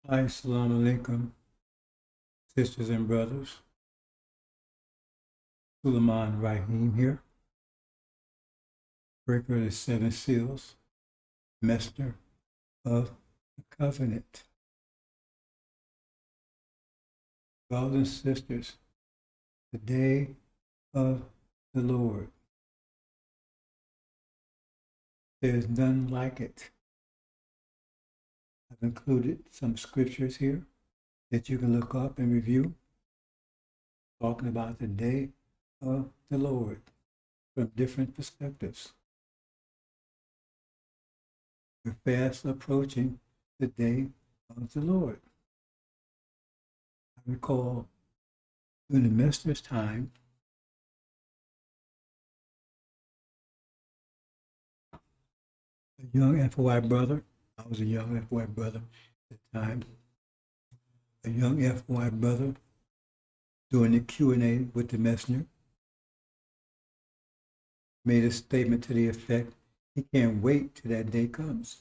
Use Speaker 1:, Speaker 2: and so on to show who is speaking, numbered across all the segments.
Speaker 1: Assalamu alaikum, sisters and brothers. Suleiman Rahim here, breaker of the seven seals, master of the covenant. Brothers and sisters, the day of the Lord. There is none like it. I've included some scriptures here that you can look up and review, talking about the day of the Lord from different perspectives. We're fast approaching the day of the Lord. I recall during the minister's time, a young FOI brother, I was a young FOI brother at the time, a young FOI brother doing the Q&A with the messenger, made a statement to the effect, he can't wait till that day comes.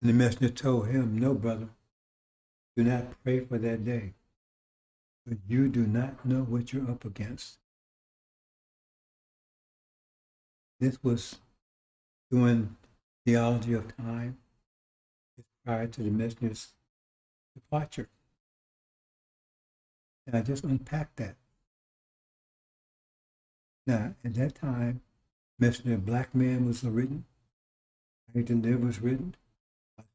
Speaker 1: And the messenger told him, no, brother, do not pray for that day, but you do not know what you're up against. This was during theology of time, prior to the messenger's departure. And I just unpacked that. Now, at that time, Messenger Black Man was written, Right to Live was written,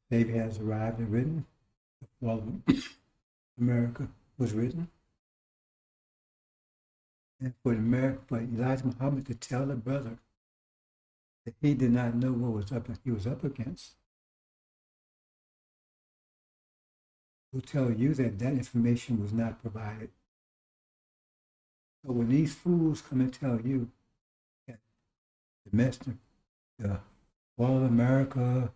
Speaker 1: Savior Has Arrived and written, The Fall of America was written. And for Elijah Muhammad to tell the brother that he did not know what he was up against, will tell you that that information was not provided. So when these fools come and tell you that the messenger, the Fall of America,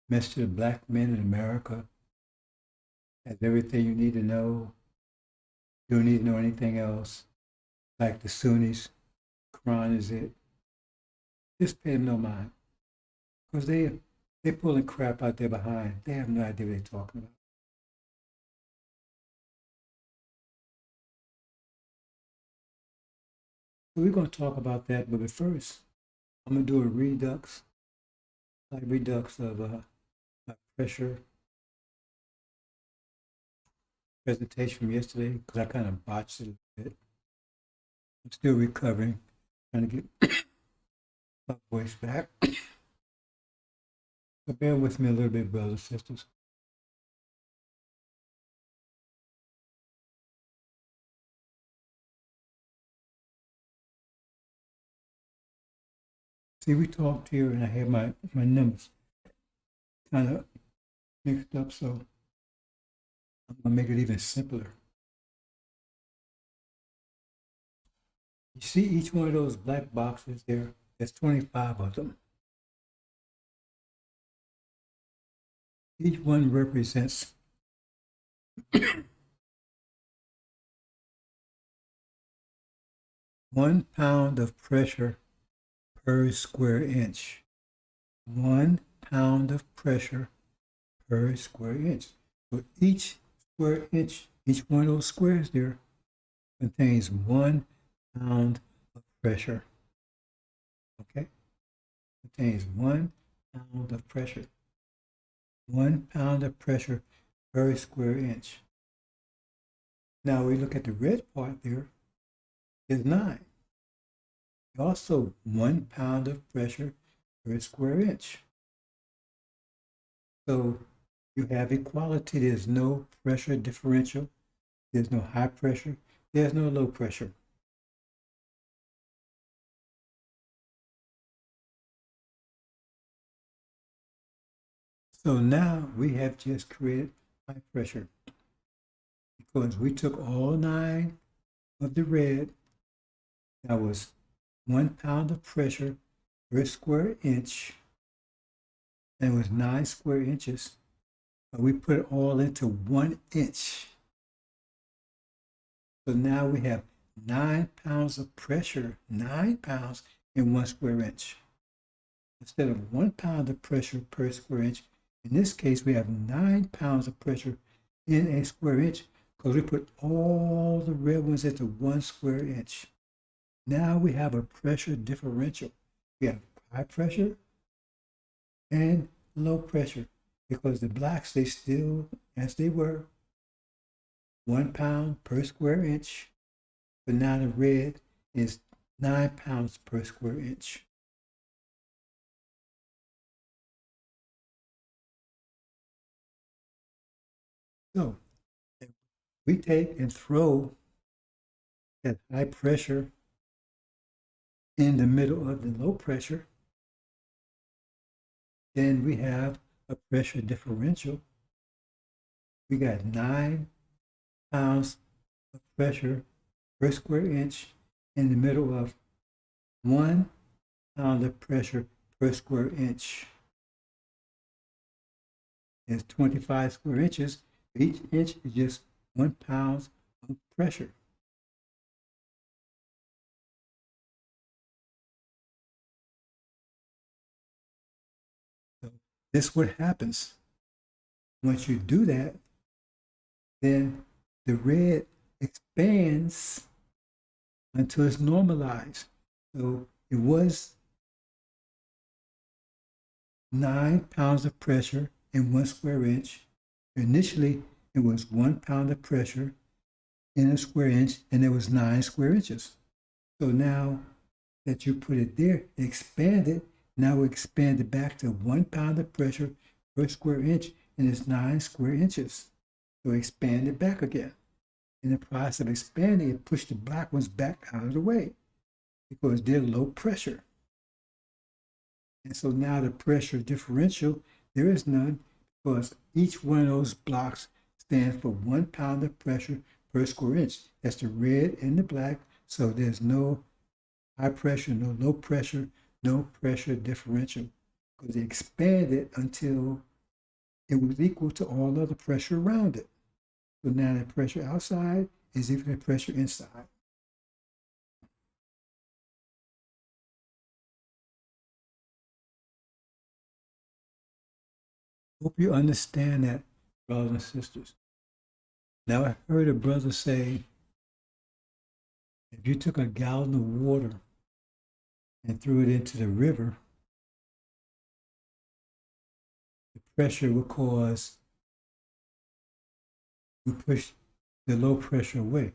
Speaker 1: messenger of black men in America, has everything you need to know, you don't need to know anything else, like the Sunnis, Quran is it, just pay them no mind. Because they're pulling crap out there behind. They have no idea what they're talking about. So we're going to talk about that, but first, I'm going to do a redux of my pressure presentation from yesterday, because I kind of botched it a bit. I'm still recovering, trying to get my voice back. So bear with me a little bit, brothers and sisters. See, we talked here and I had my numbers kind of mixed up, so I'm going to make it even simpler. You see each one of those black boxes there? There's 25 of them. Each one represents 1 pound of pressure per square inch. 1 pound of pressure per square inch. So each square inch, each one of those squares there contains 1 pound of pressure. Okay? Contains 1 pound of pressure. 1 pound of pressure per square inch. Now we look at the red part there, is 9. Also 1 pound of pressure per square inch. So you have equality. There's no pressure differential. There's no high pressure. There's no low pressure. So now we have just created high pressure because we took all 9 of the red. That was 1 pound of pressure per square inch, and it was 9 square inches. But we put it all into 1 inch. So now we have 9 pounds of pressure, 9 pounds in 1 square inch. instead of 1 pound of pressure per square inch, in this case, we have 9 pounds of pressure in a square inch because we put all the red ones into 1 square inch. Now we have a pressure differential. We have high pressure and low pressure because the blacks, they still, as they were, 1 pound per square inch, but now the red is 9 pounds per square inch. So if we take and throw that high pressure in the middle of the low pressure, then we have a pressure differential. We got 9 pounds of pressure per square inch in the middle of 1 pound of pressure per square inch. It's 25 square inches. Each inch is just 1 pound of pressure. So this is what happens. Once you do that, then the red expands until it's normalized. So it was 9 pounds of pressure in 1 square inch. Initially, it was 1 pound of pressure in a square inch, and it was 9 square inches. So now that you put it there, it expanded. Now we expand it back to 1 pound of pressure per square inch, and it's 9 square inches. So expand it back again. In the process of expanding, it pushed the black ones back out of the way because they're low pressure. And so now the pressure differential, there is none because each one of those blocks stands for 1 pound of pressure per square inch. That's the red and the black. So there's no high pressure, no low pressure, no pressure differential because they expanded until it was equal to all other pressure around it. So now the pressure outside is equal to the pressure inside. Hope you understand that, brothers and sisters. Now, I heard a brother say, if you took a gallon of water and threw it into the river, the pressure would push the low pressure away.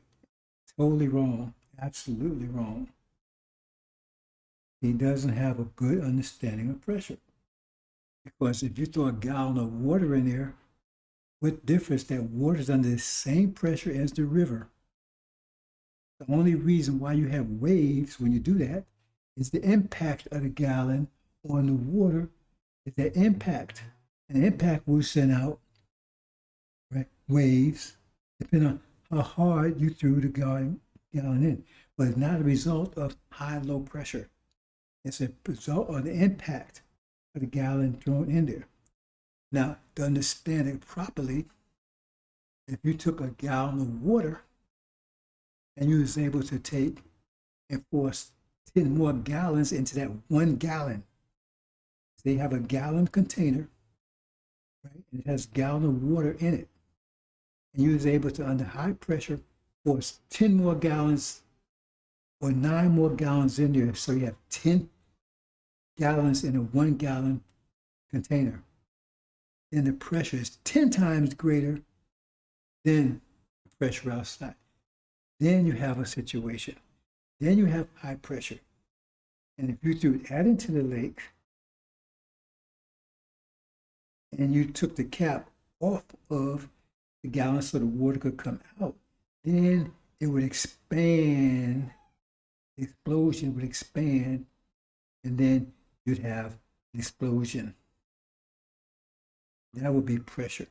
Speaker 1: Totally wrong. Absolutely wrong. He doesn't have a good understanding of pressure. Because if you throw a gallon of water in there, what difference that water is under the same pressure as the river? The only reason why you have waves when you do that is the impact of the gallon on the water is that impact. And the impact will send out waves depending on how hard you threw the gallon in. But it's not a result of high low pressure. It's a result of the impact of the gallon thrown in there. Now, to understand it properly, if you took a gallon of water and you was able to take and force 10 more gallons into that 1 gallon, so you have a gallon container, right? And it has a gallon of water in it. And you was able to, under high pressure, force 10 more gallons or 9 more gallons in there. So you have 10 gallons in a 1 gallon container. Then the pressure is 10 times greater than the pressure outside. Then you have a situation. Then you have high pressure. And if you threw that into the lake and you took the cap off of the gallon so the water could come out, then it would expand. The explosion would expand, and then you'd have an explosion. That would be pressure.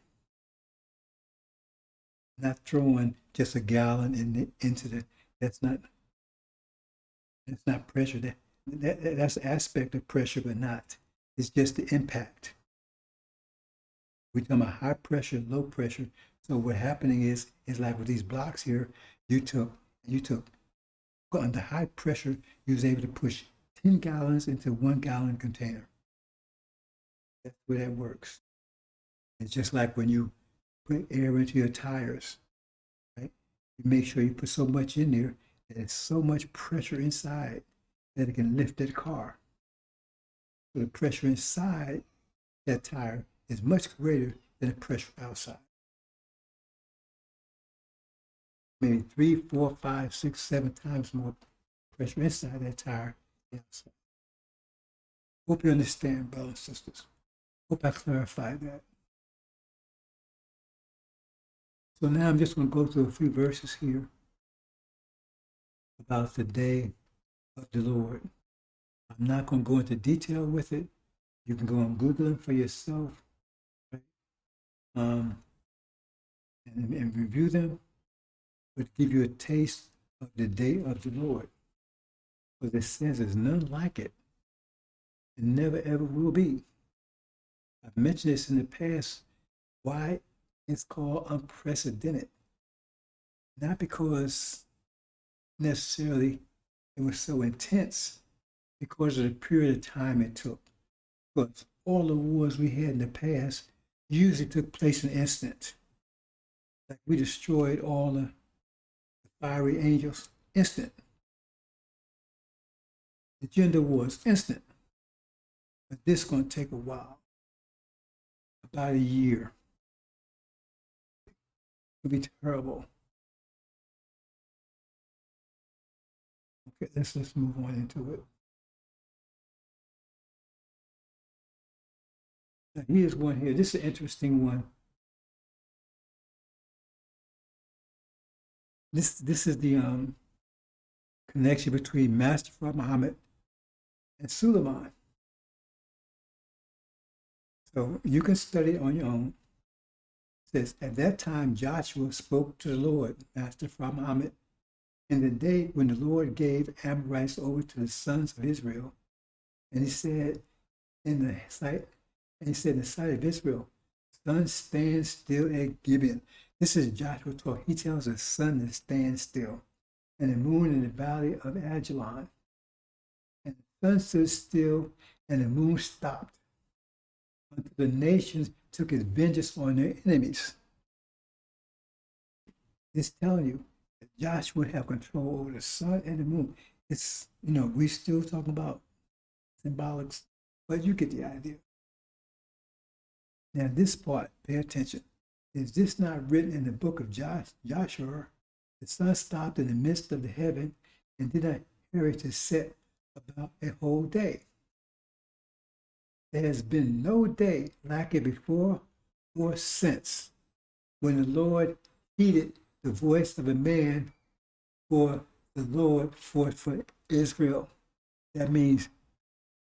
Speaker 1: Not throwing just a gallon into the, that's not pressure. That's an aspect of pressure, but not. It's just the impact. We're talking about high pressure, low pressure. So what's happening is like with these blocks here, you took under high pressure, you was able to push 10 gallons into 1 gallon container. That's the way that works. It's just like when you put air into your tires, right? You make sure you put so much in there that there's so much pressure inside that it can lift that car. So the pressure inside that tire is much greater than the pressure outside. Maybe 3, 4, 5, 6, 7 times more pressure inside that tire than outside. Hope you understand, brothers and sisters. Hope I clarified that. So now I'm just going to go through a few verses here about the day of the Lord. I'm not going to go into detail with it. You can go and Google them for yourself, right? And review them, but give you a taste of the day of the Lord. Because it says there's none like it. It never ever will be. I've mentioned this in the past, why it's called unprecedented. Not because necessarily it was so intense, because of the period of time it took. But all the wars we had in the past usually took place in an instant. Like we destroyed all the fiery angels, instant. The gender wars, instant. But this is going to take a while, about a year. It'll be terrible. Okay, let's move on into it. Now, here's one here. This is an interesting one. This is the connection between Master Prophet Muhammad and Suleiman. So you can study it on your own. It says, at that time Joshua spoke to the Lord, Master Prophet Muhammad, in the day when the Lord gave Amorites over to the sons of Israel. And he said, in the sight of Israel, sun stand still at Gibeon. This is Joshua talking. He tells the sun to stand still, and the moon in the valley of Ajalon. And the sun stood still, and the moon stopped, until the nations took its vengeance on their enemies. It's telling you that Joshua would have control over the sun and the moon. It's, we still talking about symbolics, but you get the idea. Now, this part, pay attention. Is this not written in the book of Joshua? The sun stopped in the midst of the heaven and did not hurry to set about a whole day. There has been no day like it before or since, when the Lord heeded the voice of a man, for the Lord fought for Israel. That means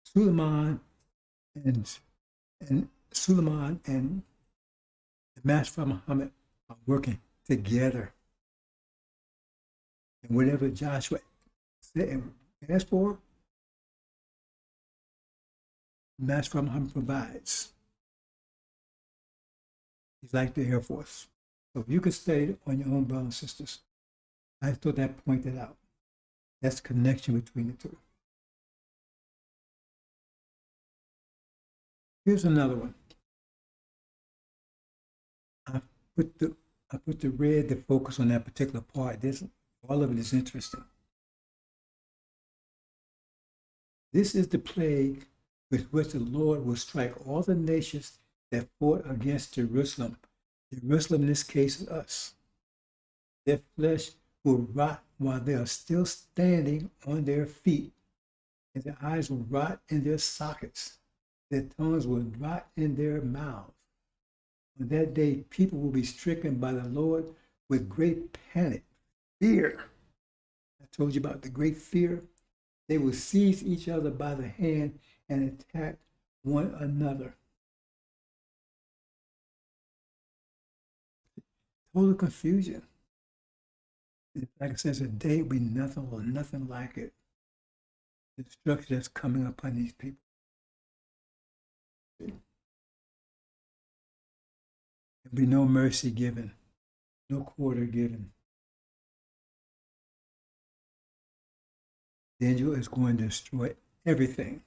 Speaker 1: Suleiman and the Master Muhammad are working together. And whatever Joshua said and asked for, Master Muhammad provides. He's like the Air Force. So you can study it on your own, brothers and sisters. I thought that pointed out. That's the connection between the two. Here's another one. I put the red to focus on that particular part. All of it is interesting. This is the plague with which the Lord will strike all the nations that fought against Jerusalem. Jerusalem, in this case, is us. Their flesh will rot while they are still standing on their feet, and their eyes will rot in their sockets. Their tongues will rot in their mouths. On that day, people will be stricken by the Lord with great panic, fear. I told you about the great fear. They will seize each other by the hand and attack one another. Total confusion. Like I said, a day will be nothing like it. The destruction that's coming upon these people. There'll be no mercy given, no quarter given. The angel is going to destroy everything.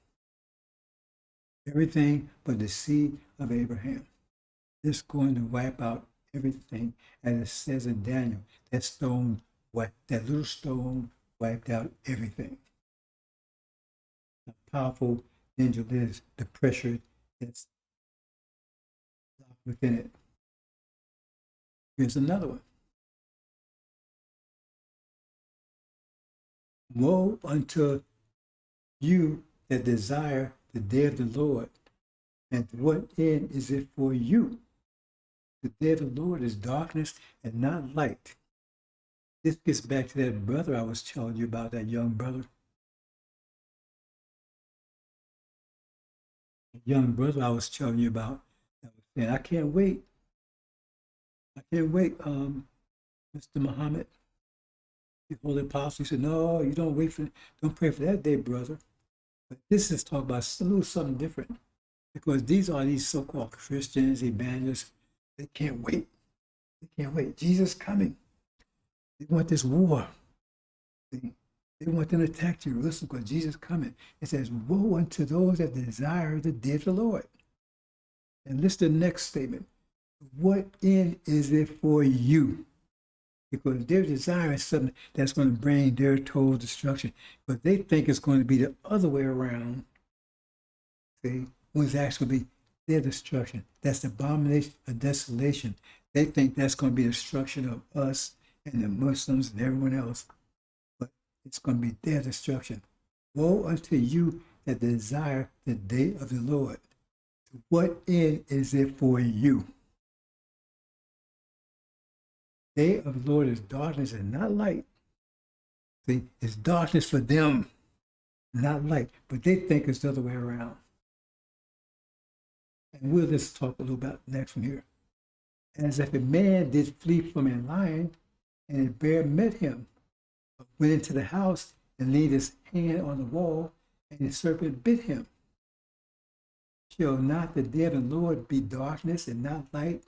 Speaker 1: everything but the seed of Abraham. It's going to wipe out everything, as it says in Daniel. That little stone wiped out everything. How powerful the angel is, the pressure that's within it. Here's another one. Woe unto you that desire the day of the Lord, and to what end is it for you? The day of the Lord is darkness and not light. This gets back to that brother I was telling you about, that young brother. The young brother I was telling you about. I was saying, I can't wait. Mr. Muhammad, the holy apostle, he said, no, you don't pray for that day, brother. But this is talking about a little something different, because these so-called Christians, evangelists. They can't wait. They can't wait. Jesus coming. They want this war. They want them to attack Jerusalem because Jesus coming. It says, woe unto those that desire the day of the Lord. And listen to the next statement. What end is it for you? Because they're desiring something that's going to bring their total destruction. But they think it's going to be the other way around. See, when it's actually be their destruction. That's the abomination of desolation. They think that's going to be the destruction of us and the Muslims and everyone else. But it's going to be their destruction. Woe unto you that desire the day of the Lord. To what end is it for you? Day of the Lord is darkness and not light. See, it's darkness for them, not light. But they think it's the other way around. And we'll just talk a little about next from here. As if a man did flee from a lion, and a bear met him, went into the house and laid his hand on the wall, and the serpent bit him. Shall not the day of the Lord be darkness and not light,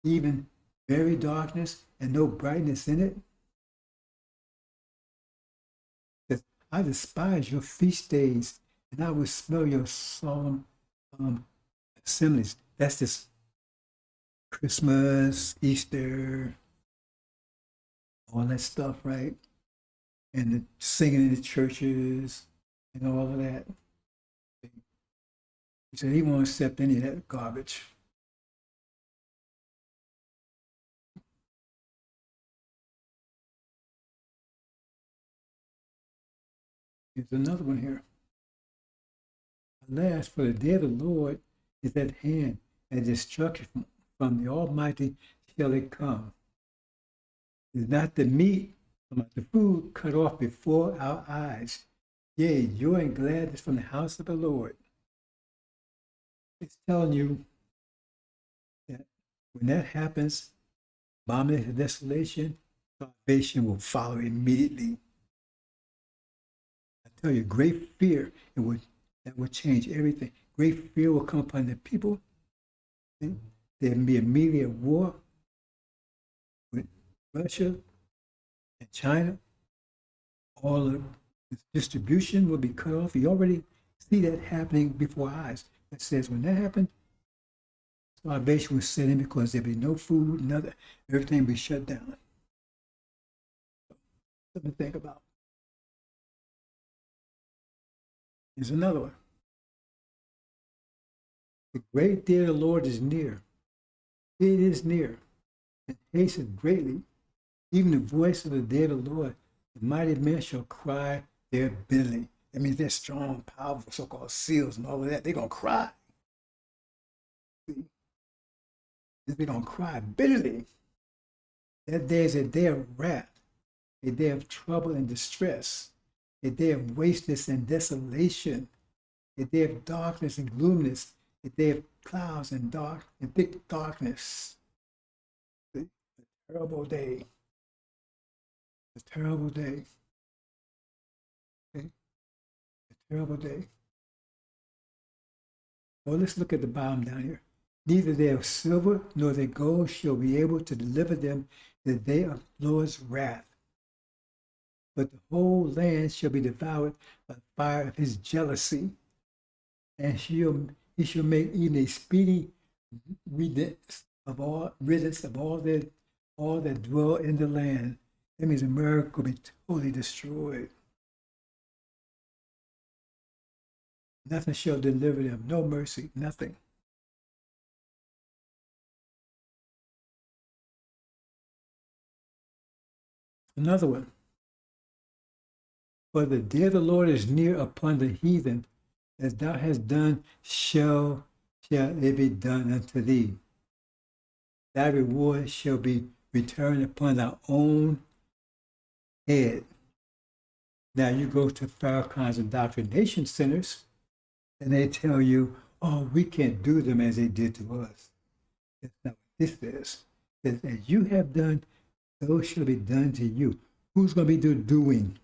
Speaker 1: even very darkness and no brightness in it? Says, I despise your feast days, and I will smell your solemn assemblies. That's this Christmas, Easter, all that stuff, right? And the singing in the churches and all of that. He said he won't accept any of that garbage. Here's another one here. Alas, for the day of the Lord is at hand, and destruction from the Almighty shall it come. Is not the meat, but the food cut off before our eyes? Yea, joy and gladness from the house of the Lord. It's telling you that when that happens, abomination of desolation, salvation will follow immediately. I tell you, great fear, that would change everything. Great fear will come upon the people. And there will be immediate war with Russia and China. All of the distribution will be cut off. You already see that happening before our eyes. It says when that happens, starvation will set in because there'll be no food, nothing. Everything will be shut down. Something to think about. Here's another one. The great day of the Lord is near. It is near, and hastens greatly. Even the voice of the day of the Lord, the mighty men shall cry their bitterly. That means they're strong, powerful, so-called seals and all of that. They're going to cry. See? They're going to cry bitterly. That day is a day of wrath, a day of trouble and distress, a day of wasteness and desolation, a day of darkness and gloominess, a day of clouds and dark and thick darkness. See? A terrible day. A terrible day. Okay? A terrible day. Well, let's look at the bottom down here. Neither their silver nor their gold shall be able to deliver them in the day of the Lord's wrath. But the whole land shall be devoured by the fire of his jealousy, and he shall make even a speedy riddance of all that dwell in the land. That means America will be totally destroyed. Nothing shall deliver them. No mercy, nothing. Another one. For the day of the Lord is near upon the heathen, as thou hast done, shall it be done unto thee. Thy reward shall be returned upon thy own head. Now you go to Farrakhan's indoctrination centers, and they tell you, oh, we can't do them as they did to us. That's not what this says. It says, as you have done, those shall be done to you. Who's going to be the doing?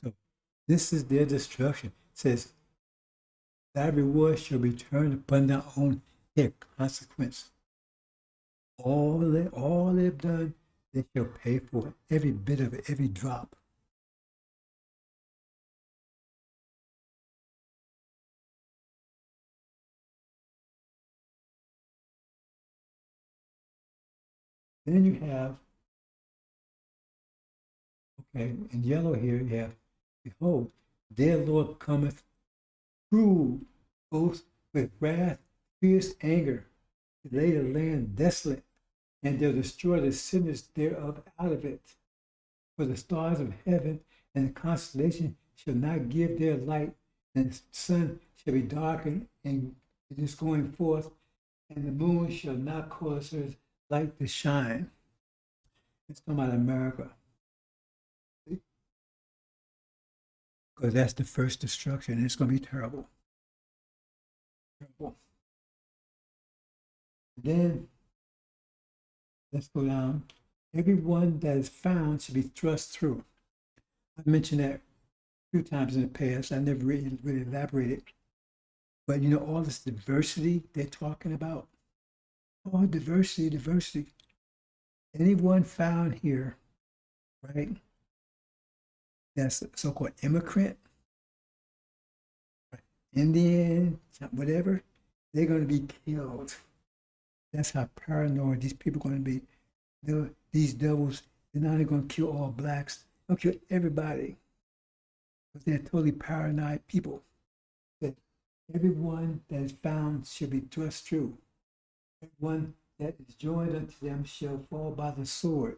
Speaker 1: So this is their destruction. It says, thy reward shall be turned upon thy own head. Consequence. All they've done, they shall pay for it. Every bit of it, every drop. Then you have, okay, in yellow here you have, behold, their Lord cometh through both with wrath, fierce anger, to lay the land desolate, and they'll destroy the sinners thereof out of it. For the stars of heaven and the constellation shall not give their light, and the sun shall be darkened and it is going forth, and the moon shall not cause her light to shine. It's talking about America. Because that's the first destruction. It's going to be terrible. Terrible. Then, let's go down. Everyone that is found should be thrust through. I mentioned that a few times in the past. I never really elaborated. But you know, all this diversity they're talking about. Oh, diversity, diversity. Anyone found here, right? That's so-called immigrant, Indian, whatever, they're going to be killed. That's how paranoid these people are going to be. These devils, they're not only going to kill all blacks, they'll kill everybody. Because they're totally paranoid people. That everyone that is found shall be thrust through. Everyone that is joined unto them shall fall by the sword.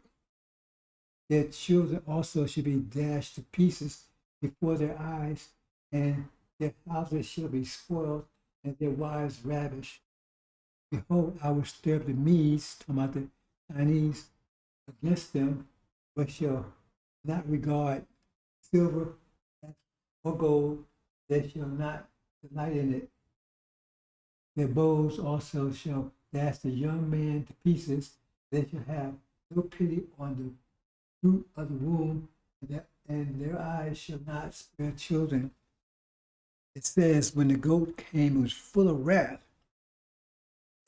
Speaker 1: Their children also shall be dashed to pieces before their eyes, and their houses shall be spoiled, and their wives ravished. Behold, I will stir up the Medes, talking about the Chinese, against them, but shall not regard silver or gold, they shall not delight in it. Their bows also shall dash the young man to pieces, they shall have no pity on the fruit of the womb, and their eyes shall not spare children. It says, when the goat came, it was full of wrath,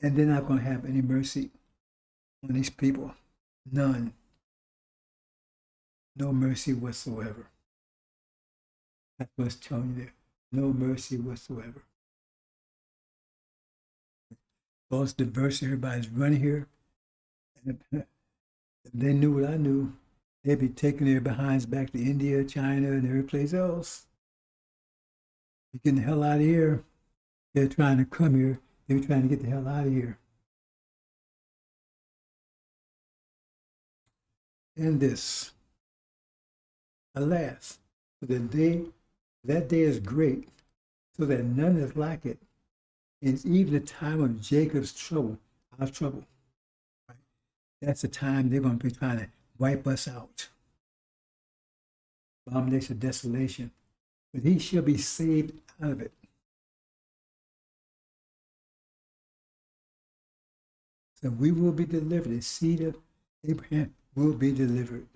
Speaker 1: and they're not going to have any mercy on these people. None. No mercy whatsoever. That's what it's telling you there. No mercy whatsoever. All this diversity, everybody's running here. And if they knew what I knew, they'd be taking their behinds back to India, China, and every place else. You're getting the hell out of here. They're trying to come here. They're trying to get the hell out of here. And this, alas, for that day is great, so that none is like it. It's even the time of Jacob's trouble, our trouble. Right? That's the time they're going to be trying to wipe us out. Abomination of desolation. But he shall be saved out of it. So we will be delivered. The seed of Abraham will be delivered.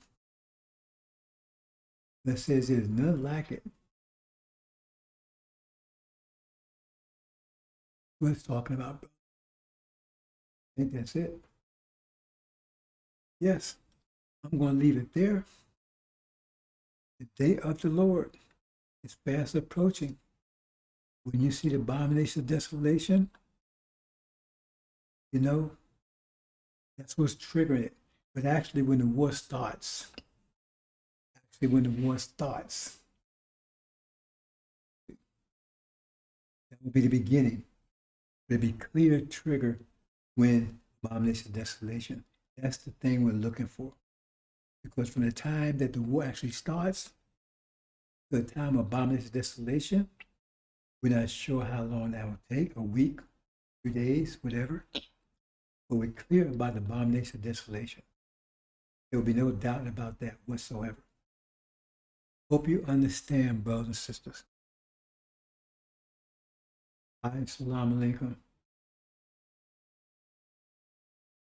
Speaker 1: That says there's none like it. What it's talking about. I think that's it. Yes, I'm going to leave it there. The day of the Lord is fast approaching. When you see the abomination of desolation, you know, that's what's triggering it. But actually, when the war starts, that will be the beginning. It'll be clear trigger when abomination of desolation. That's the thing we're looking for. Because from the time that the war actually starts to the time of abomination of desolation, we're not sure how long that will take, a week, 3 days, whatever. But we're clear about the abomination of desolation. There will be no doubt about that whatsoever. Hope you understand, brothers and sisters. Assalamu alaikum.